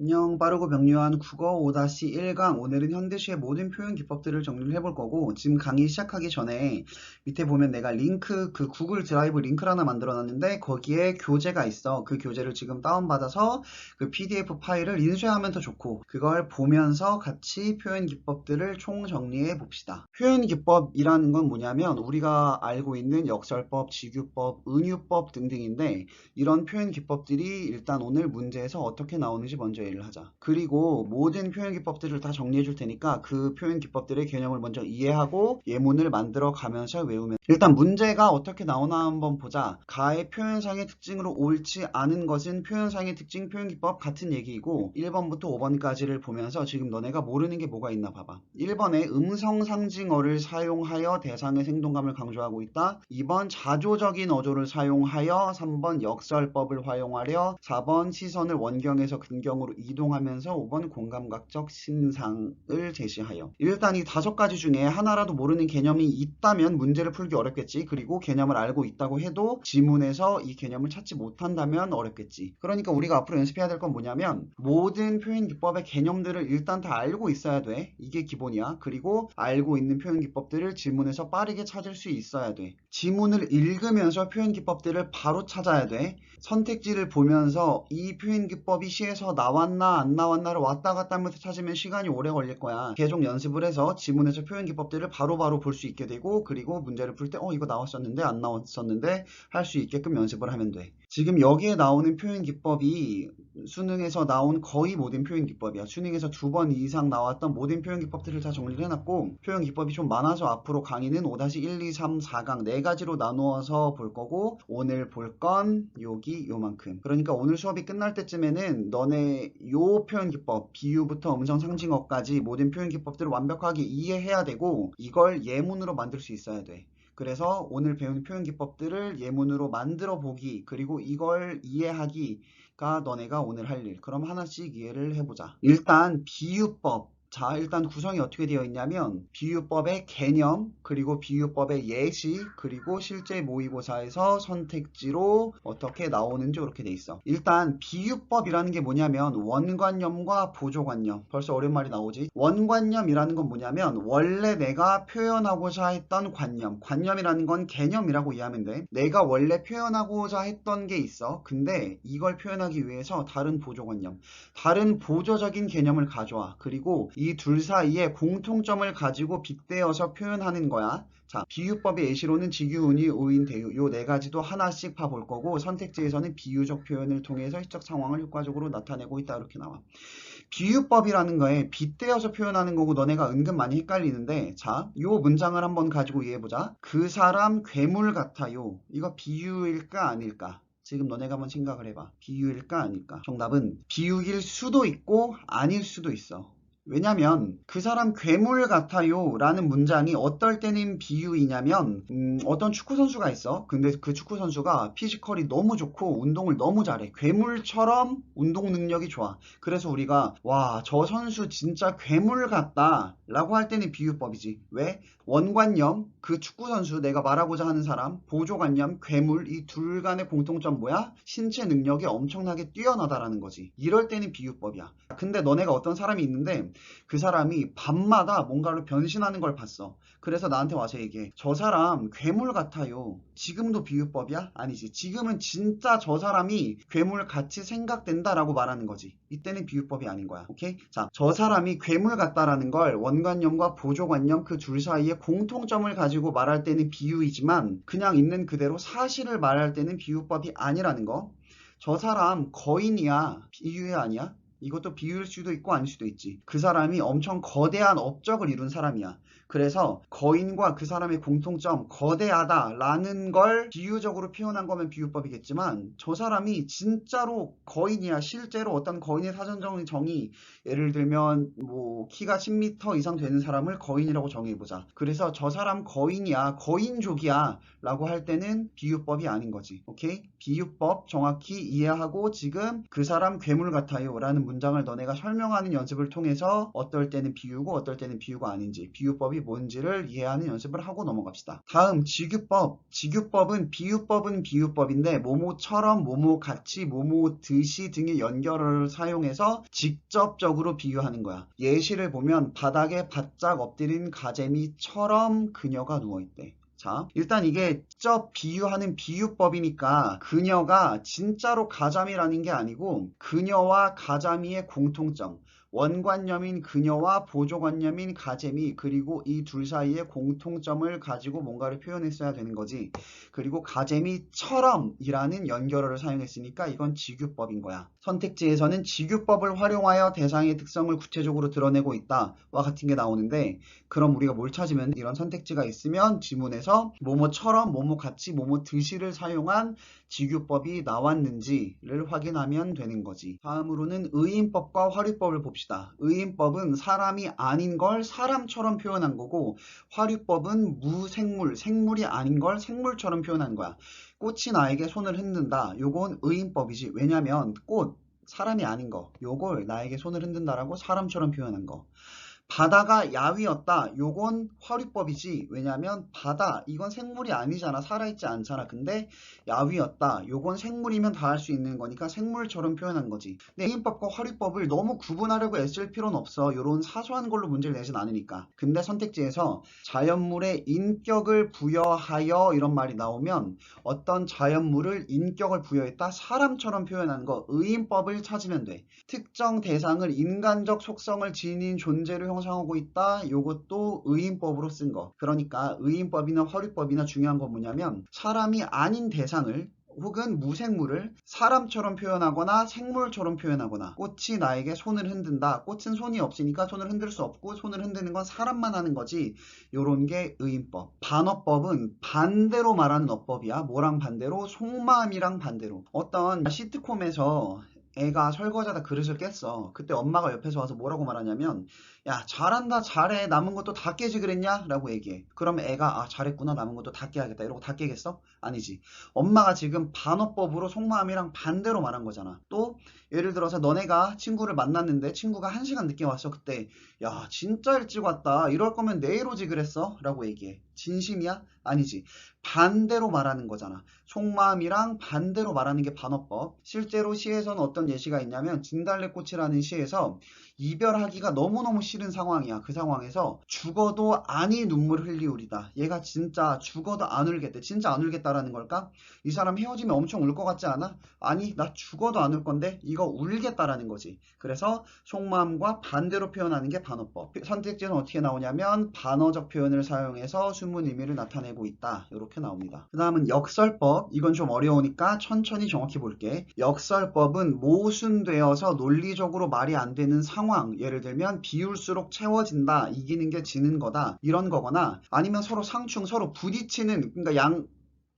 안녕, 빠르고 명료한 국어 5-1강. 오늘은 현대시의 모든 표현 기법들을 정리를 해볼 거고, 지금 강의 시작하기 전에 밑에 보면 내가 링크, 그 구글 드라이브 링크를 하나 만들어 놨는데, 거기에 교재가 있어. 그 교재를 지금 다운받아서 그 PDF 파일을 인쇄하면 더 좋고, 그걸 보면서 같이 표현 기법들을 총 정리해 봅시다. 표현 기법이라는 건 뭐냐면, 우리가 알고 있는 역설법, 직유법, 은유법 등등인데, 이런 표현 기법들이 일단 오늘 문제에서 어떻게 나오는지 먼저 이해를 하자. 그리고 모든 표현 기법들을 다 정리해 줄 테니까 그 표현 기법들의 개념을 먼저 이해하고 예문을 만들어 가면서 외우면 일단 문제가 어떻게 나오나 한번 보자. 가의 표현상의 특징으로 옳지 않은 것은 표현상의 특징, 표현 기법 같은 얘기이고 1번부터 5번까지를 보면서 지금 너네가 모르는 게 뭐가 있나 봐봐. 1번에 음성 상징어를 사용하여 대상의 생동감을 강조하고 있다. 2번 자조적인 어조를 사용하여 3번 역설법을 활용하려 4번 시선을 원경에서 근경으로 이동하면서 5번 공감각적 신상을 제시하여. 일단 이 5가지 중에 하나라도 모르는 개념이 있다면 문제를 풀기 어렵겠지. 그리고 개념을 알고 있다고 해도 지문에서 이 개념을 찾지 못한다면 어렵겠지. 그러니까 우리가 앞으로 연습해야 될 건 뭐냐면 모든 표현 기법의 개념들을 일단 다 알고 있어야 돼. 이게 기본이야. 그리고 알고 있는 표현 기법들을 지문에서 빠르게 찾을 수 있어야 돼. 지문을 읽으면서 표현 기법들을 바로 찾아야 돼. 선택지를 보면서 이 표현 기법이 시에서 나왔나 안 나왔나를 왔다 갔다 하면서 찾으면 시간이 오래 걸릴 거야. 계속 연습을 해서 지문에서 표현 기법들을 바로바로 볼 수 있게 되고, 그리고 문제를 풀 때 이거 나왔었는데 안 나왔었는데 할 수 있게끔 연습을 하면 돼. 지금 여기에 나오는 표현 기법이 수능에서 나온 거의 모든 표현 기법이야. 수능에서 2번 이상 나왔던 모든 표현 기법들을 다 정리를 해놨고, 표현 기법이 좀 많아서 앞으로 강의는 5-1, 2, 3, 4강 4가지로 나누어서 볼 거고, 오늘 볼 건 여기 요만큼. 그러니까 오늘 수업이 끝날 때쯤에는 너네 요 표현 기법, 비유부터 음성 상징어까지 모든 표현 기법들을 완벽하게 이해해야 되고, 이걸 예문으로 만들 수 있어야 돼. 그래서 오늘 배운 표현 기법들을 예문으로 만들어 보기, 그리고 이걸 이해하기가 너네가 오늘 할 일. 그럼 하나씩 이해를 해보자. 일단 비유법. 자, 일단 구성이 어떻게 되어 있냐면 비유법의 개념, 그리고 비유법의 예시, 그리고 실제 모의고사에서 선택지로 어떻게 나오는지 이렇게 돼 있어. 일단 비유법이라는 게 뭐냐면 원관념과 보조관념. 벌써 어려운 말이 나오지? 원관념이라는 건 뭐냐면 원래 내가 표현하고자 했던 관념. 관념이라는 건 개념이라고 이해하면 돼. 내가 원래 표현하고자 했던 게 있어. 근데 이걸 표현하기 위해서 다른 보조관념, 다른 보조적인 개념을 가져와. 그리고 이 둘 사이에 공통점을 가지고 빗대어서 표현하는 거야. 자, 비유법의 예시로는 직유, 은유, 오인, 대유 요 4가지도 하나씩 봐볼 거고, 선택지에서는 비유적 표현을 통해서 시적 상황을 효과적으로 나타내고 있다 이렇게 나와. 비유법이라는 거에 빗대어서 표현하는 거고 너네가 은근 많이 헷갈리는데, 자, 요 문장을 한번 가지고 이해해보자. 그 사람 괴물 같아요. 이거 비유일까 아닐까? 지금 너네가 한번 생각을 해봐. 비유일까 아닐까? 정답은 비유일 수도 있고 아닐 수도 있어. 왜냐면 그 사람 괴물 같아요 라는 문장이 어떨 때는 비유이냐면 어떤 축구 선수가 있어. 근데 그 축구 선수가 피지컬이 너무 좋고 운동을 너무 잘해. 괴물처럼 운동 능력이 좋아. 그래서 우리가 와, 저 선수 진짜 괴물 같다 라고 할 때는 비유법이지. 왜? 원관념, 그 축구 선수, 내가 말하고자 하는 사람, 보조관념, 괴물, 이 둘 간의 공통점 뭐야? 신체 능력이 엄청나게 뛰어나다라는 거지. 이럴 때는 비유법이야. 근데 너네가 어떤 사람이 있는데 그 사람이 밤마다 뭔가로 변신하는 걸 봤어. 그래서 나한테 와서 얘기해. 저 사람 괴물 같아요. 지금도 비유법이야? 아니지. 지금은 진짜 저 사람이 괴물같이 생각된다라고 말하는 거지. 이때는 비유법이 아닌 거야. 오케이? 자, 저 사람이 괴물 같다라는 걸 원관념과 보조관념 그 둘 사이에 공통점을 가지고 말할 때는 비유이지만 그냥 있는 그대로 사실을 말할 때는 비유법이 아니라는 거. 저 사람 거인이야. 비유야 아니야? 이것도 비유일 수도 있고 아닐 수도 있지. 그 사람이 엄청 거대한 업적을 이룬 사람이야. 그래서 거인과 그 사람의 공통점, 거대하다라는 걸 비유적으로 표현한 거면 비유법이겠지만 저 사람이 진짜로 거인이야. 실제로 어떤 거인의 사전적인 정의, 예를 들면 뭐 키가 10m 이상 되는 사람을 거인이라고 정의해보자. 그래서 저 사람 거인이야, 거인족이야 라고 할 때는 비유법이 아닌 거지. 오케이? 비유법 정확히 이해하고 지금 그 사람 괴물 같아요 라는 문장을 너네가 설명하는 연습을 통해서 어떨 때는 비유고 어떨 때는 비유가 아닌지, 비유법이 뭔지를 이해하는 연습을 하고 넘어갑시다. 다음 직유법. 직유법은 비유법인데 뭐뭐처럼, 뭐뭐 같이, 뭐뭐 듯이 등의 연결어를 사용해서 직접적으로 비유하는 거야. 예시를 보면 바닥에 바짝 엎드린 가재미처럼 그녀가 누워있대. 자, 일단 이게 직접 비유하는 비유법이니까 그녀가 진짜로 가자미라는 게 아니고 그녀와 가자미의 공통점, 원관념인 그녀와 보조관념인 가재미, 그리고 이 둘 사이의 공통점을 가지고 뭔가를 표현했어야 되는 거지. 그리고 가재미처럼 이라는 연결어를 사용했으니까 이건 직유법인 거야. 선택지에서는 직유법을 활용하여 대상의 특성을 구체적으로 드러내고 있다와 같은 게 나오는데, 그럼 우리가 뭘 찾으면, 이런 선택지가 있으면 지문에서 뭐뭐처럼, 뭐뭐같이, 뭐뭐듯이를 사용한 직유법이 나왔는지를 확인하면 되는 거지. 다음으로는 의인법과 화류법을 봅시다. 의인법은 사람이 아닌 걸 사람처럼 표현한 거고, 화류법은 무생물, 생물이 아닌 걸 생물처럼 표현한 거야. 꽃이 나에게 손을 흔든다. 요건 의인법이지. 왜냐면 꽃, 사람이 아닌 거, 요걸 나에게 손을 흔든다라고 사람처럼 표현한 거. 바다가 야위였다. 요건 화류법이지. 왜냐면 바다, 이건 생물이 아니잖아. 살아있지 않잖아. 근데 야위였다. 요건 생물이면 다 할 수 있는 거니까 생물처럼 표현한 거지. 근데 의인법과 화류법을 너무 구분하려고 애쓸 필요는 없어. 요런 사소한 걸로 문제를 내진 않으니까. 근데 선택지에서 자연물에 인격을 부여하여 이런 말이 나오면 어떤 자연물을 인격을 부여했다. 사람처럼 표현하는 거. 의인법을 찾으면 돼. 특정 대상을 인간적 속성을 지닌 존재로 형성하고 있다. 요것도 의인법으로 쓴 거. 그러니까 의인법이나 화류법이나 중요한 건 뭐냐면 사람이 아닌 대상을 혹은 무생물을 사람처럼 표현하거나 생물처럼 표현하거나, 꽃이 나에게 손을 흔든다. 꽃은 손이 없으니까 손을 흔들 수 없고 손을 흔드는 건 사람만 하는 거지. 요런 게 의인법. 반어법은 반대로 말하는 어법이야. 뭐랑 반대로? 속마음이랑 반대로. 어떤 시트콤에서 애가 설거지하다 그릇을 깼어. 그때 엄마가 옆에서 와서 뭐라고 말하냐면, 야, 잘한다, 잘해, 남은 것도 다 깨지 그랬냐? 라고 얘기해. 그러면 애가, 아, 잘했구나, 남은 것도 다 깨야겠다, 이러고 다 깨겠어? 아니지. 엄마가 지금 반어법으로 속마음이랑 반대로 말한 거잖아. 또 예를 들어서 너네가 친구를 만났는데 친구가 1시간 늦게 왔어. 그때 야, 진짜 일찍 왔다, 이럴 거면 내일 오지 그랬어? 라고 얘기해. 진심이야? 아니지. 반대로 말하는 거잖아. 속마음이랑 반대로 말하는 게 반어법. 실제로 시에서는 어떤 예시가 있냐면 진달래꽃이라는 시에서 이별하기가 너무너무 싫은 상황이야. 그 상황에서 죽어도 아니 눈물 흘리우리다. 얘가 진짜 죽어도 안 울겠대. 진짜 안 울겠다라는 걸까? 이 사람 헤어지면 엄청 울 것 같지 않아? 아니, 나 죽어도 안 울 건데 이거 울겠다라는 거지. 그래서 속마음과 반대로 표현하는 게 반어법. 선택지는 어떻게 나오냐면 반어적 표현을 사용해서 숨은 의미를 나타내고 있다. 이렇게 나옵니다. 그 다음은 역설법. 이건 좀 어려우니까 천천히 정확히 볼게. 역설법은 모순되어서 논리적으로 말이 안 되는 상황, 예를 들면 비울수록 채워진다, 이기는 게 지는 거다, 이런 거거나, 아니면 서로 상충, 서로 부딪히는, 그러니까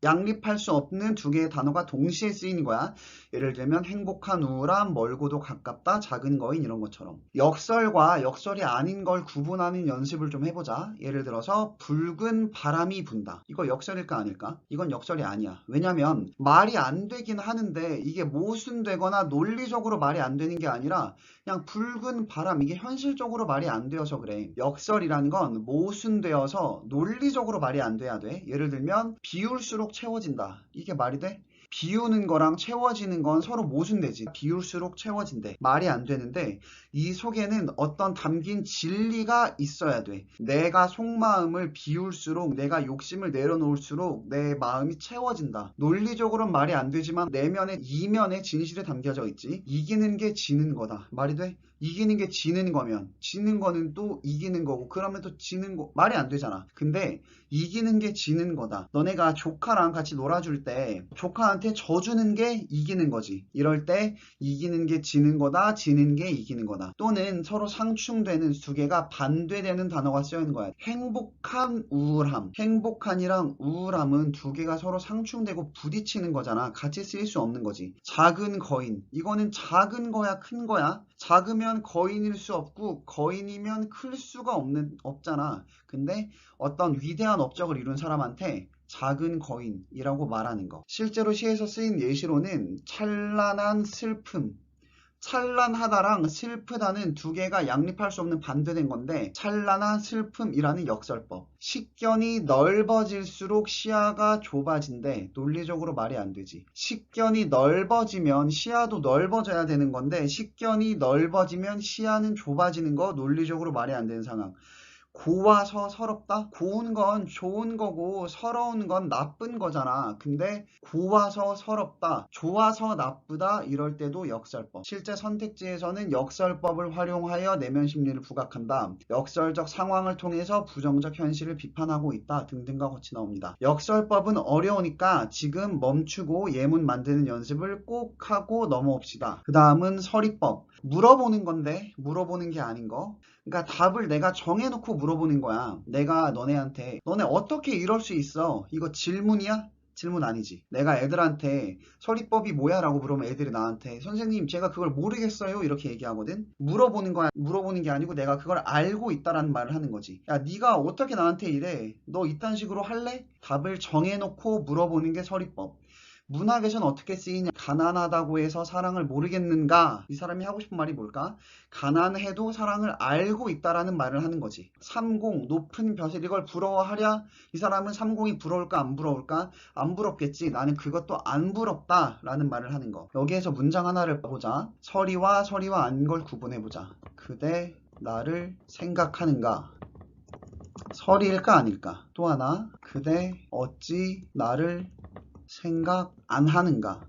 양립할 수 없는 두 개의 단어가 동시에 쓰이는 거야. 예를 들면 행복한 우울함, 멀고도 가깝다, 작은 거인, 이런 것처럼. 역설과 역설이 아닌 걸 구분하는 연습을 좀 해보자. 예를 들어서 붉은 바람이 분다. 이거 역설일까 아닐까? 이건 역설이 아니야. 왜냐면 말이 안 되긴 하는데 이게 모순되거나 논리적으로 말이 안 되는 게 아니라 그냥 붉은 바람, 이게 현실적으로 말이 안 되어서 그래. 역설이란 건 모순되어서 논리적으로 말이 안 돼야 돼. 예를 들면 비울수록 채워진다. 이게 말이 돼? 비우는 거랑 채워지는 건 서로 모순되지. 비울수록 채워진대. 말이 안 되는데 이 속에는 어떤 담긴 진리가 있어야 돼. 내가 속마음을 비울수록, 내가 욕심을 내려놓을수록 내 마음이 채워진다. 논리적으로는 말이 안 되지만 내면에, 이면에 진실이 담겨져 있지. 이기는 게 지는 거다. 말이 돼? 이기는 게 지는 거면 지는 거는 또 이기는 거고, 그러면 또 지는 거, 말이 안 되잖아. 근데 이기는 게 지는 거다. 너네가 조카랑 같이 놀아줄 때 조카한테 져주는 게 이기는 거지. 이럴 때 이기는 게 지는 거다, 지는 게 이기는 거다. 또는 서로 상충되는, 두 개가 반대되는 단어가 쓰여 있는 거야. 행복한, 우울함. 행복한이랑 우울함은 두 개가 서로 상충되고 부딪히는 거잖아. 같이 쓰일 수 없는 거지. 작은 거인. 이거는 작은 거야, 큰 거야? 작으면 거인일 수 없고 거인이면 클 수가 없잖아. 근데 어떤 위대한 업적을 이룬 사람한테 작은 거인이라고 말하는 거. 실제로 시에서 쓰인 예시로는 찬란한 슬픔, 찬란하다랑 슬프다는 두 개가 양립할 수 없는 반대된 건데 찬란한 슬픔이라는 역설법. 식견이 넓어질수록 시야가 좁아진대. 논리적으로 말이 안 되지. 식견이 넓어지면 시야도 넓어져야 되는 건데 식견이 넓어지면 시야는 좁아지는 거 논리적으로 말이 안 되는 상황. 고와서 서럽다? 고운 건 좋은 거고 서러운 건 나쁜 거잖아. 근데 고와서 서럽다, 좋아서 나쁘다 이럴 때도 역설법. 실제 선택지에서는 역설법을 활용하여 내면 심리를 부각한다. 역설적 상황을 통해서 부정적 현실을 비판하고 있다 등등과 같이 나옵니다. 역설법은 어려우니까 지금 멈추고 예문 만드는 연습을 꼭 하고 넘어옵시다. 그 다음은 서리법. 물어보는 건데 물어보는 게 아닌 거. 그러니까 답을 내가 정해놓고 물어보는 거야. 내가 너네한테 너네 어떻게 이럴 수 있어? 이거 질문이야? 질문 아니지. 내가 애들한테 서리법이 뭐야? 라고 물으면 애들이 나한테 선생님 제가 그걸 모르겠어요 이렇게 얘기하거든. 물어보는 거야. 물어보는 게 아니고 내가 그걸 알고 있다라는 말을 하는 거지. 야 네가 어떻게 나한테 이래? 너 이딴 식으로 할래? 답을 정해놓고 물어보는 게 서리법. 문학에서는 어떻게 쓰이냐? 가난하다고 해서 사랑을 모르겠는가? 이 사람이 하고 싶은 말이 뭘까? 가난해도 사랑을 알고 있다라는 말을 하는 거지. 30, 높은 벼슬, 이걸 부러워하랴? 이 사람은 30이 부러울까 안 부러울까? 안 부럽겠지. 나는 그것도 안 부럽다라는 말을 하는 거. 여기에서 문장 하나를 보자. 서리와 아닌 걸 구분해보자. 그대 나를 생각하는가? 서리일까 아닐까? 또 하나. 그대 어찌 나를 생각 안 하는가?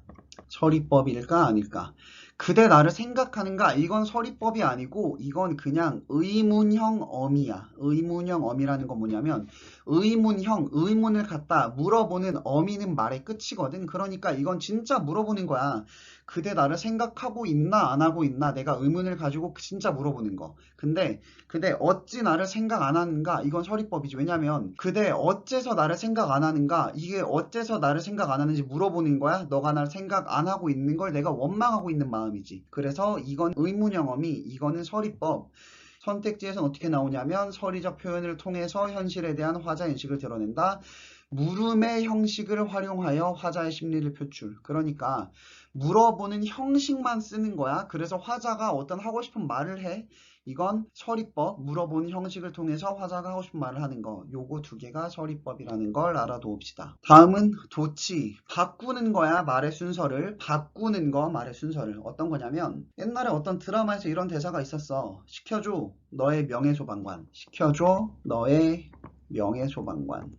서리법일까 아닐까? 그대 나를 생각하는가? 이건 서리법이 아니고 이건 그냥 의문형 어미야. 의문형 어미라는 건 뭐냐면 의문형, 의문을 갖다 물어보는 어미는 말의 끝이거든. 그러니까 이건 진짜 물어보는 거야. 그대 나를 생각하고 있나 안 하고 있나 내가 의문을 가지고 진짜 물어보는 거. 근데 그대 어찌 나를 생각 안 하는가? 이건 서리법이지. 왜냐면 그대 어째서 나를 생각 안 하는가? 이게 어째서 나를 생각 안 하는지 물어보는 거야. 너가 나를 생각 안 하고 있는 걸 내가 원망하고 있는 마음이지. 그래서 이건 의문형 어미, 이거는 서리법. 선택지에서는 어떻게 나오냐면 서리적 표현을 통해서 현실에 대한 화자 인식을 드러낸다. 물음의 형식을 활용하여 화자의 심리를 표출. 그러니까 물어보는 형식만 쓰는 거야. 그래서 화자가 어떤 하고 싶은 말을 해. 이건 서리법, 물어보는 형식을 통해서 화자가 하고 싶은 말을 하는 거. 요거 두 개가 서리법이라는 걸 알아두옵시다. 다음은 도치. 바꾸는 거야, 말의 순서를. 바꾸는 거, 말의 순서를. 어떤 거냐면 옛날에 어떤 드라마에서 이런 대사가 있었어. 시켜줘, 너의 명예소방관. 시켜줘, 너의 명예소방관.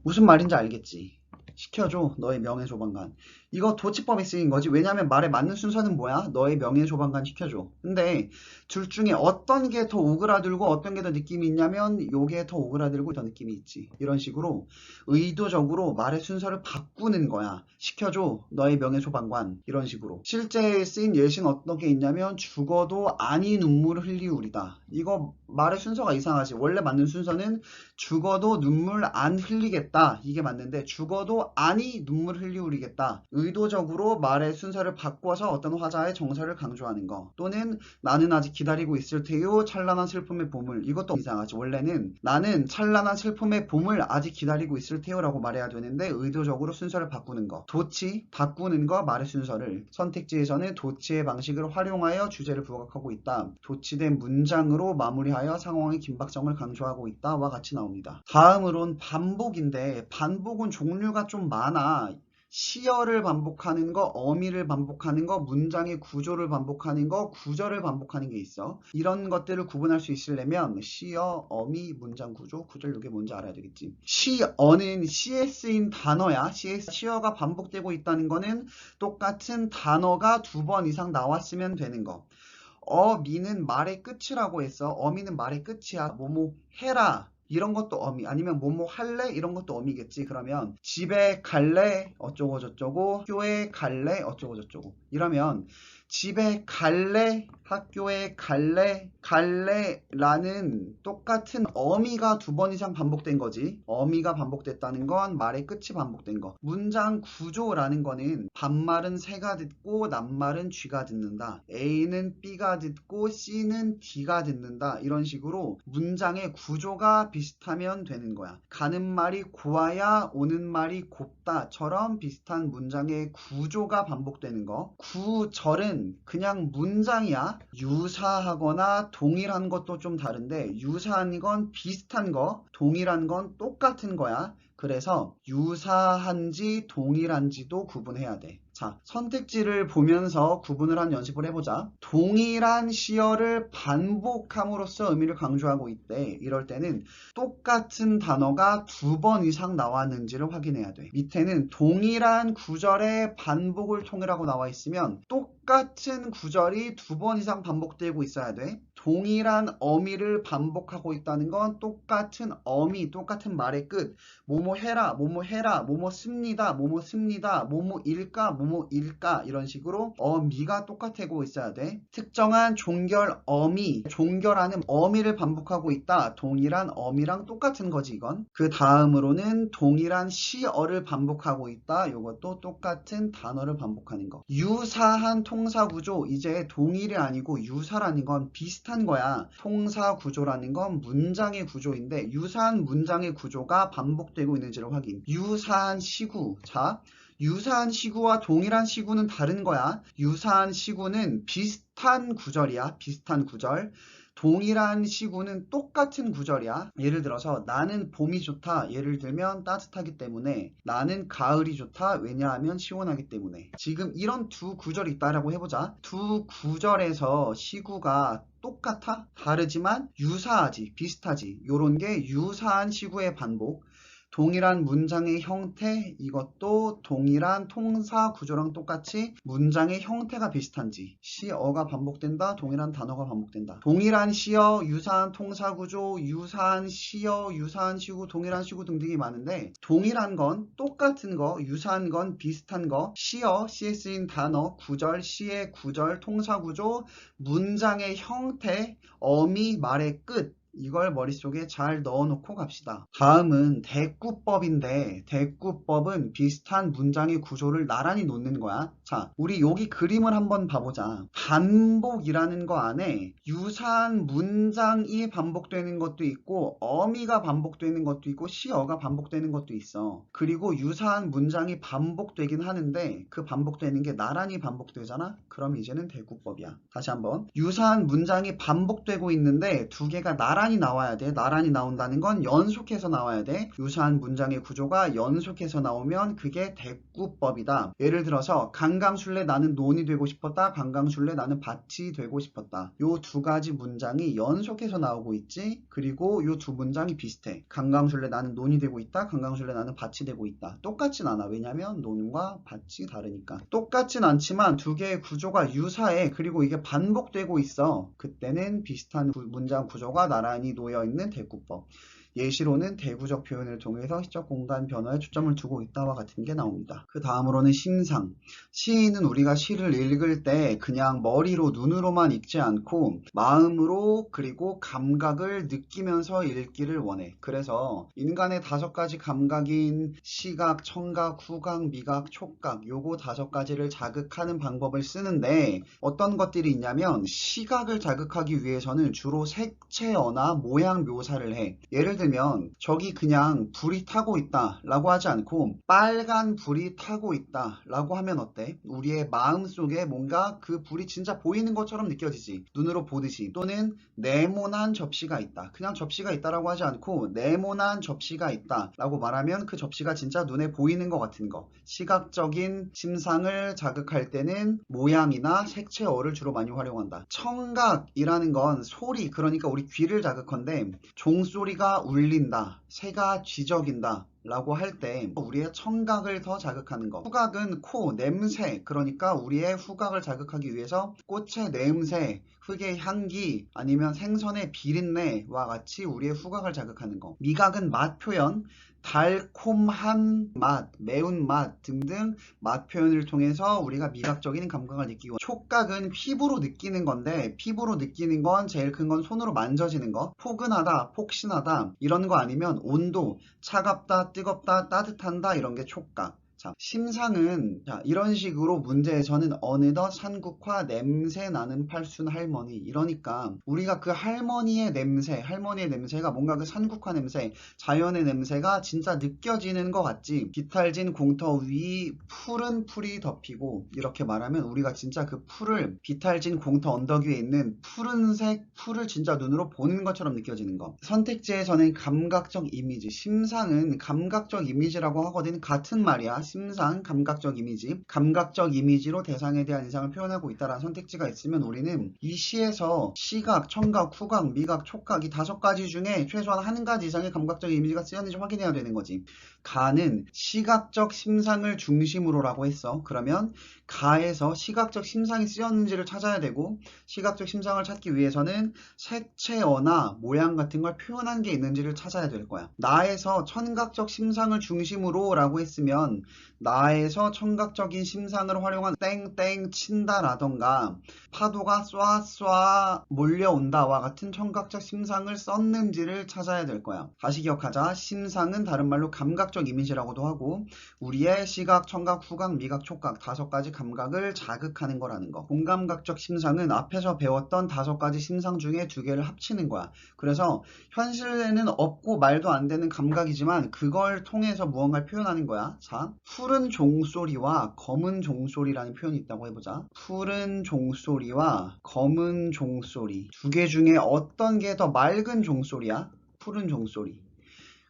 무슨 말인지 알겠지? 시켜줘, 너의 명예소방관. 이거 도치법에 쓰인 거지. 왜냐면 말에 맞는 순서는 뭐야? 너의 명예소방관 시켜줘. 근데 둘 중에 어떤 게 더 오그라들고 어떤 게 더 느낌이 있냐면 요게 더 오그라들고 더 느낌이 있지. 이런 식으로 의도적으로 말의 순서를 바꾸는 거야. 시켜줘, 너의 명예소방관. 이런 식으로. 실제 쓰인 예시는 어떤 게 있냐면 죽어도 아니 눈물을 흘리우리다. 이거 말의 순서가 이상하지. 원래 맞는 순서는 죽어도 눈물 안 흘리겠다. 이게 맞는데 죽어도 아니 눈물 흘리우리겠다. 의도적으로 말의 순서를 바꿔서 어떤 화자의 정서를 강조하는 거. 또는 나는 아직 기다리고 있을 테요. 찬란한 슬픔의 봄을. 이것도 이상하지. 원래는 나는 찬란한 슬픔의 봄을 아직 기다리고 있을 테요 라고 말해야 되는데 의도적으로 순서를 바꾸는 거. 도치, 바꾸는 거, 말의 순서를. 선택지에서는 도치의 방식을 활용하여 주제를 부각하고 있다. 도치된 문장으로 마무리하여 상황의 긴박성을 강조하고 있다와 같이 나옵니다. 다음으론 반복인데 반복은 종류가 좀 많아. 시어를 반복하는 거, 어미를 반복하는 거, 문장의 구조를 반복하는 거, 구절을 반복하는 게 있어. 이런 것들을 구분할 수 있으려면 시어, 어미, 문장 구조, 구절 이게 뭔지 알아야 되겠지. 시어는 시에 쓰인 단어야. 시어가 반복되고 있다는 거는 똑같은 단어가 2번 이상 나왔으면 되는 거. 어미는 말의 끝이라고 했어. 어미는 말의 끝이야. 뭐뭐 해라. 이런 것도 어미, 아니면 뭐뭐 할래? 이런 것도 어미겠지. 그러면 집에 갈래? 어쩌고 저쩌고, 학교에 갈래? 어쩌고 저쩌고. 이러면 집에 갈래? 학교에 갈래? 갈래라는 똑같은 어미가 2번 이상 반복된 거지. 어미가 반복됐다는 건 말의 끝이 반복된 거. 문장 구조라는 거는 반말은 새가 듣고 낱말은 쥐가 듣는다. A는 B가 듣고 C는 D가 듣는다. 이런 식으로 문장의 구조가 비슷하면 되는 거야. 가는 말이 고와야 오는 말이 곱다처럼 비슷한 문장의 구조가 반복되는 거. 구절은 그냥 문장이야. 유사하거나 동일한 것도 좀 다른데 유사한 건 비슷한 거, 동일한 건 똑같은 거야. 그래서 유사한지 동일한지도 구분해야 돼. 자, 선택지를 보면서 구분을 한 연습을 해보자. 동일한 시어를 반복함으로써 의미를 강조하고 있대. 이럴 때는 똑같은 단어가 2번 이상 나왔는지를 확인해야 돼. 밑에는 동일한 구절의 반복을 통일하고 나와 있으면 똑같은 구절이 2번 이상 반복되고 있어야 돼. 동일한 어미를 반복하고 있다는 건 똑같은 어미, 똑같은 말의 끝. 뭐뭐 해라, 뭐뭐 해라, 뭐뭐 씁니다, 뭐뭐 씁니다, 뭐뭐 일까, 뭐뭐 일까 이런 식으로 어미가 똑같고 있어야 돼. 특정한 종결 어미, 종결하는 어미를 반복하고 있다. 동일한 어미랑 똑같은 거지 이건. 그 다음으로는 동일한 시어를 반복하고 있다. 이것도 똑같은 단어를 반복하는 거. 유사한 통사구조, 이제 동일이 아니고 유사라는 건 비슷한 거야. 통사구조라는 건 문장의 구조인데 유사한 문장의 구조가 반복되고 있는지를 확인. 유사한 시구. 자, 유사한 시구와 동일한 시구는 다른 거야. 유사한 시구는 비슷한 구절이야. 비슷한 구절. 동일한 시구는 똑같은 구절이야. 예를 들어서 나는 봄이 좋다. 예를 들면 따뜻하기 때문에, 나는 가을이 좋다. 왜냐하면 시원하기 때문에. 지금 이런 2구절이 있다라고 해보자. 2구절에서 시구가 똑같아? 다르지만 유사하지, 비슷하지. 요런 게 유사한 시구의 반복. 동일한 문장의 형태, 이것도 동일한 통사 구조랑 똑같이 문장의 형태가 비슷한지. 시어가 반복된다, 동일한 단어가 반복된다. 동일한 시어, 유사한 통사 구조, 유사한 시어, 유사한 시구, 동일한 시구 등등이 많은데 동일한 건 똑같은 거, 유사한 건 비슷한 거, 시어, 시에 쓰인 단어, 구절, 시의 구절, 통사 구조, 문장의 형태, 어미, 말의 끝, 이걸 머릿속에 잘 넣어놓고 갑시다. 다음은 대꾸법인데 대꾸법은 비슷한 문장의 구조를 나란히 놓는 거야. 자, 우리 여기 그림을 한번 봐보자. 반복이라는 거 안에 유사한 문장이 반복되는 것도 있고 어미가 반복되는 것도 있고 시어가 반복되는 것도 있어. 그리고 유사한 문장이 반복되긴 하는데 그 반복되는 게 나란히 반복되잖아? 그럼 이제는 대꾸법이야. 다시 한번. 유사한 문장이 반복되고 있는데 2개가 나란히 나와야 돼. 나란히 나온다는 건 연속해서 나와야 돼. 유사한 문장의 구조가 연속해서 나오면 그게 대꾸법이다. 예를 들어서 강강술래 나는 논이 되고 싶었다. 강강술래 나는 밭이 되고 싶었다. 요 2가지 문장이 연속해서 나오고 있지. 그리고 요 2 문장이 비슷해. 강강술래 나는 논이 되고 있다. 강강술래 나는 밭이 되고 있다. 똑같진 않아. 왜냐면 논과 밭이 다르니까. 똑같진 않지만 2개의 구조가 유사해. 그리고 이게 반복되고 있어. 그때는 비슷한 문장 구조가 나란히 놓여있는 대꾸법. 예시로는 대구적 표현을 통해서 시적 공간 변화에 초점을 두고 있다와 같은 게 나옵니다. 그 다음으로는 심상. 시인은 우리가 시를 읽을 때 그냥 머리로 눈으로만 읽지 않고 마음으로 그리고 감각을 느끼면서 읽기를 원해. 그래서 인간의 5가지 감각인 시각, 청각, 후각, 미각, 촉각 요거 5가지를 자극하는 방법을 쓰는데 어떤 것들이 있냐면 시각을 자극하기 위해서는 주로 색채어나 모양 묘사를 해. 예를 들면 저기 그냥 불이 타고 있다 라고 하지 않고 빨간 불이 타고 있다 라고 하면 어때? 우리의 마음속에 뭔가 그 불이 진짜 보이는 것처럼 느껴지지. 눈으로 보듯이. 또는 네모난 접시가 있다. 그냥 접시가 있다라고 하지 않고 네모난 접시가 있다 라고 말하면 그 접시가 진짜 눈에 보이는 것 같은 거. 시각적인 심상을 자극할 때는 모양이나 색채어를 주로 많이 활용한다. 청각이라는 건 소리, 그러니까 우리 귀를 자극한데 종소리가 울린다, 새가 쥐적인다, 라고 할 때 우리의 청각을 더 자극하는 거. 후각은 코, 냄새, 그러니까 우리의 후각을 자극하기 위해서 꽃의 냄새, 흙의 향기, 아니면 생선의 비린내와 같이 우리의 후각을 자극하는 거. 미각은 맛 표현, 달콤한 맛, 매운맛 등등 맛 표현을 통해서 우리가 미각적인 감각을 느끼고, 촉각은 피부로 느끼는 건데, 피부로 느끼는 건 제일 큰 건 손으로 만져지는 거, 포근하다, 폭신하다 이런 거, 아니면 온도, 차갑다, 뜨겁다, 따뜻한다 이런 게 촉각. 자, 심상은 이런 식으로 문제에서는 어느덧 산국화, 냄새 나는 팔순 할머니, 이러니까 우리가 그 할머니의 냄새가 뭔가 그 산국화 냄새, 자연의 냄새가 진짜 느껴지는 것 같지. 깃털진 공터 위 푸른 풀이 덮이고, 이렇게 말하면 우리가 진짜 그 풀을, 깃털진 공터 언덕 위에 있는 푸른색 풀을 진짜 눈으로 보는 것처럼 느껴지는 거. 선택지에서는 감각적 이미지, 심상은 감각적 이미지라고 하거든. 같은 말이야. 심상, 감각적 이미지. 감각적 이미지로 대상에 대한 인상을 표현하고 있다라는 선택지가 있으면 우리는 이 시에서 시각, 청각, 후각, 미각, 촉각 이 5가지 중에 최소한 한 가지 이상의 감각적 이미지가 쓰였는지 확인해야 되는 거지. 가는 시각적 심상을 중심으로라고 했어. 그러면 가에서 시각적 심상이 쓰였는지를 찾아야 되고, 시각적 심상을 찾기 위해서는 색채어나 모양 같은 걸 표현한 게 있는지를 찾아야 될 거야. 나에서 청각적 심상을 중심으로 라고 했으면 나에서 청각적인 심상을 활용한 땡땡 친다 라던가 파도가 쏴쏴 몰려온다와 같은 청각적 심상을 썼는지를 찾아야 될 거야. 다시 기억하자. 심상은 다른 말로 감각적 이미지라고도 하고, 우리의 시각, 청각, 후각, 미각, 촉각 5가지 감각을 자극하는 거라는 거. 공감각적 심상은 앞에서 배웠던 5가지 심상 중에 2개를 합치는 거야. 그래서 현실에는 없고 말도 안 되는 감각이지만 그걸 통해서 무언가를 표현하는 거야. 자, 푸른 종소리와 검은 종소리라는 표현이 있다고 해보자. 푸른 종소리와 검은 종소리, 2개 중에 어떤 게 더 맑은 종소리야? 푸른 종소리.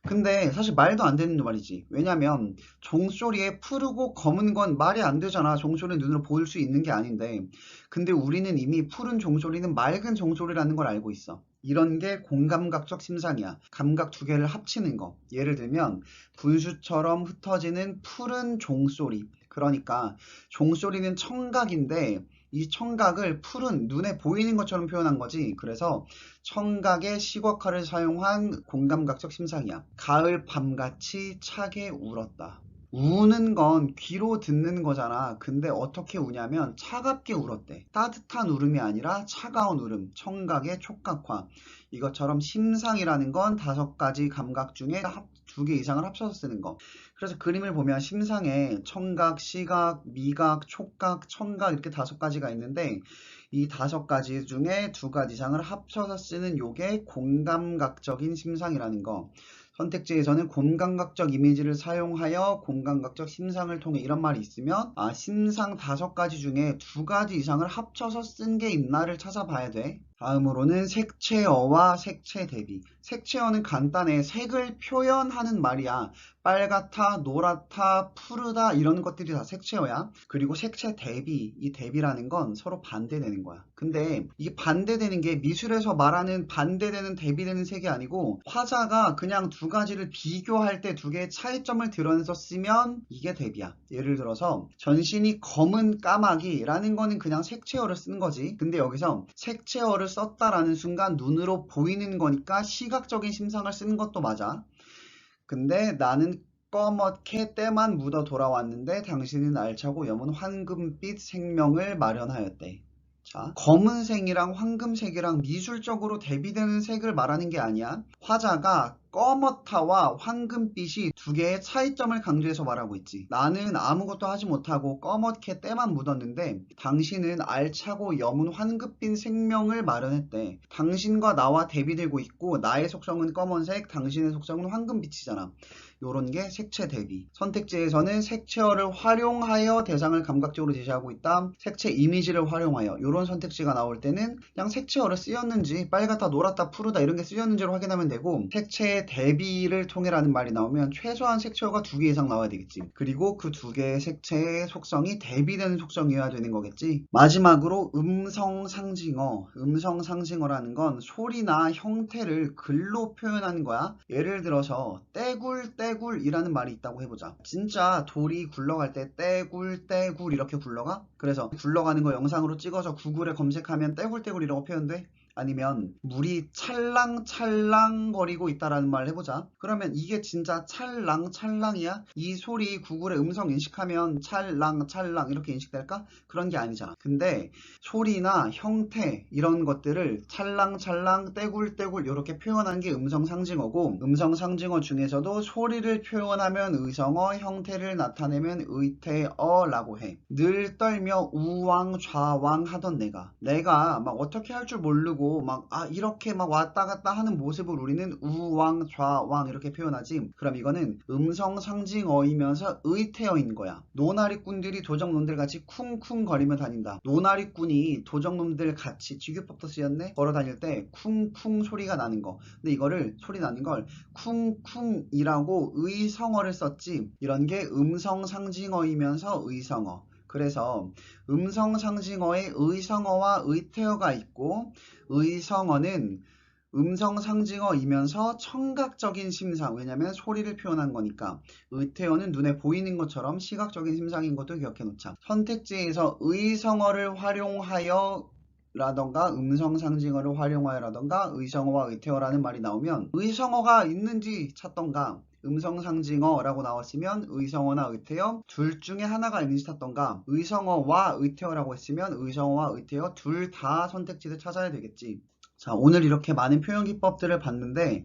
근데 사실 말도 안 되는 말이지. 왜냐면 종소리에 푸르고 검은 건 말이 안 되잖아. 종소리는 눈으로 보일 수 있는 게 아닌데. 근데 우리는 이미 푸른 종소리는 맑은 종소리라는 걸 알고 있어. 이런 게 공감각적 심상이야. 감각 2개를 합치는 거. 예를 들면 분수처럼 흩어지는 푸른 종소리. 그러니까 종소리는 청각인데 이 청각을 푸른, 눈에 보이는 것처럼 표현한 거지. 그래서 청각의 시각화를 사용한 공감각적 심상이야. 가을 밤같이 차게 울었다. 우는 건 귀로 듣는 거잖아. 근데 어떻게 우냐면 차갑게 울었대. 따뜻한 울음이 아니라 차가운 울음, 청각의 촉각화. 이것처럼 심상이라는 건 5가지 감각 중에 2개 이상을 합쳐서 쓰는 거. 그래서 그림을 보면 심상에 청각, 시각, 미각, 촉각, 청각 이렇게 5가지가 있는데 이 5가지 중에 2가지 이상을 합쳐서 쓰는 요게 공감각적인 심상이라는 거. 선택지에서는 공감각적 이미지를 사용하여 공감각적 심상을 통해 이런 말이 있으면 심상 5가지 중에 2가지 이상을 합쳐서 쓴 게 있나를 찾아봐야 돼. 다음으로는 색채어와 색채 대비. 색채어는 간단해. 색을 표현하는 말이야. 빨갛다, 노랗다, 푸르다 이런 것들이 다 색채어야. 그리고 색채 대비, 이 대비라는 건 서로 반대되는 거야. 근데 이 반대되는 게 미술에서 말하는 반대되는 대비되는 색이 아니고, 화자가 그냥 2가지를 비교할 때 2개의 차이점을 드러내서 쓰면 이게 대비야. 예를 들어서 전신이 검은 까마귀라는 거는 그냥 색채어를 쓰는 거지. 근데 여기서 색채어를 썼다라는 순간 눈으로 보이는 거니까 시각적인 심상을 쓰는 것도 맞아. 근데 나는 꺼멓게 때만 묻어 돌아왔는데 당신은 알차고 염은 황금빛 생명을 마련하였대. 자, 검은색이랑 황금색이랑 미술적으로 대비되는 색을 말하는 게 아니야. 화자가 꺼멓다와 황금빛이 2개의 차이점을 강조해서 말하고 있지. 나는 아무것도 하지 못하고 꺼멓게 때만 묻었는데 당신은 알차고 염은 황금빛 생명을 마련했대. 당신과 나와 대비되고 있고 나의 속성은 검은색, 당신의 속성은 황금빛이잖아. 요런 게 색채 대비. 선택지에서는 색채어를 활용하여 대상을 감각적으로 제시하고 있다. 색채 이미지를 활용하여. 요런 선택지가 나올 때는 그냥 색채어를 쓰였는지 빨갛다, 노랗다, 푸르다 이런 게 쓰였는지를 확인하면 되고, 색채 만약에 대비를 통해라는 말이 나오면 최소한 색채어가 2개 이상 나와야 되겠지. 그리고 그 2개의 색채의 속성이 대비되는 속성이어야 되는 거겠지. 마지막으로 음성상징어. 음성상징어라는 건 소리나 형태를 글로 표현하는 거야. 예를 들어서 떼굴떼굴이라는 말이 있다고 해보자. 진짜 돌이 굴러갈 때 떼굴떼굴 이렇게 굴러가? 그래서 굴러가는 거 영상으로 찍어서 구글에 검색하면 떼굴떼굴이라고 표현돼? 아니면 물이 찰랑찰랑거리고 있다라는 말을 해보자. 그러면 이게 진짜 찰랑찰랑이야? 이 소리 구글의 음성 인식하면 찰랑찰랑 이렇게 인식될까? 그런 게 아니잖아. 근데 소리나 형태 이런 것들을 찰랑찰랑 떼굴떼굴 이렇게 표현한 게 음성상징어고, 음성상징어 중에서도 소리를 표현하면 의성어, 형태를 나타내면 의태어라고 해. 늘 떨며 우왕좌왕 하던 내가 막 어떻게 할 줄 모르고 막 이렇게 막 왔다 갔다 하는 모습을 우리는 우왕 좌왕 이렇게 표현하지. 그럼 이거는 음성 상징어이면서 의태어인 거야. 노나리꾼들이 도적놈들 같이 쿵쿵 거리며 다닌다. 노나리꾼이 도적놈들 같이, 지규법도 쓰였네, 걸어 다닐 때 쿵쿵 소리가 나는 거. 근데 이거를 소리 나는 걸 쿵쿵이라고 의성어를 썼지. 이런 게 음성 상징어이면서 의성어. 그래서 음성상징어에 의성어와 의태어가 있고, 의성어는 음성상징어이면서 청각적인 심상, 왜냐면 소리를 표현한 거니까. 의태어는 눈에 보이는 것처럼 시각적인 심상인 것도 기억해 놓자. 선택지에서 의성어를 활용하여 라던가 음성상징어를 활용하여라던가 의성어와 의태어라는 말이 나오면 의성어가 있는지 찾던가, 음성상징어라고 나왔으면 의성어나 의태어 둘 중에 하나가 있는지 찾던가, 의성어와 의태어라고 했으면 의성어와 의태어 둘 다 선택지를 찾아야 되겠지. 자, 오늘 이렇게 많은 표현 기법들을 봤는데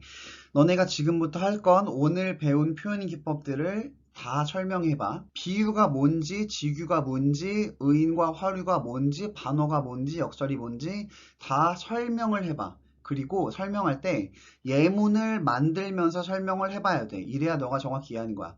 너네가 지금부터 할 건 오늘 배운 표현 기법들을 다 설명해봐. 비유가 뭔지, 지규가 뭔지, 의인과 화류가 뭔지, 반어가 뭔지, 역설이 뭔지 다 설명을 해봐. 그리고 설명할 때 예문을 만들면서 설명을 해봐야 돼. 이래야 너가 정확히 이해하는 거야.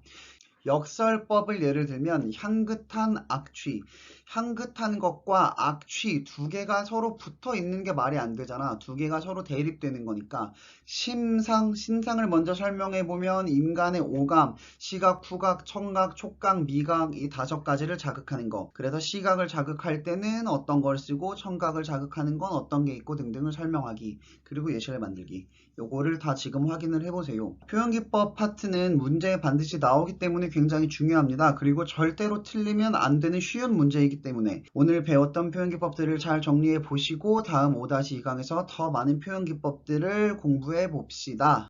역설법을 예를 들면 향긋한 악취, 향긋한 것과 악취 2개가 서로 붙어 있는 게 말이 안 되잖아. 2개가 서로 대립되는 거니까 심상, 신상을 먼저 설명해 보면 인간의 오감, 시각, 후각, 청각, 촉각, 미각 이 5가지를 자극하는 거. 그래서 시각을 자극할 때는 어떤 걸 쓰고 청각을 자극하는 건 어떤 게 있고 등등을 설명하기, 그리고 예시를 만들기. 요거를 다 지금 확인을 해보세요. 표현기법 파트는 문제에 반드시 나오기 때문에 굉장히 중요합니다. 그리고 절대로 틀리면 안 되는 쉬운 문제이기 때문에 오늘 배웠던 표현기법들을 잘 정리해 보시고 다음 5-2강에서 더 많은 표현기법들을 공부해 봅시다.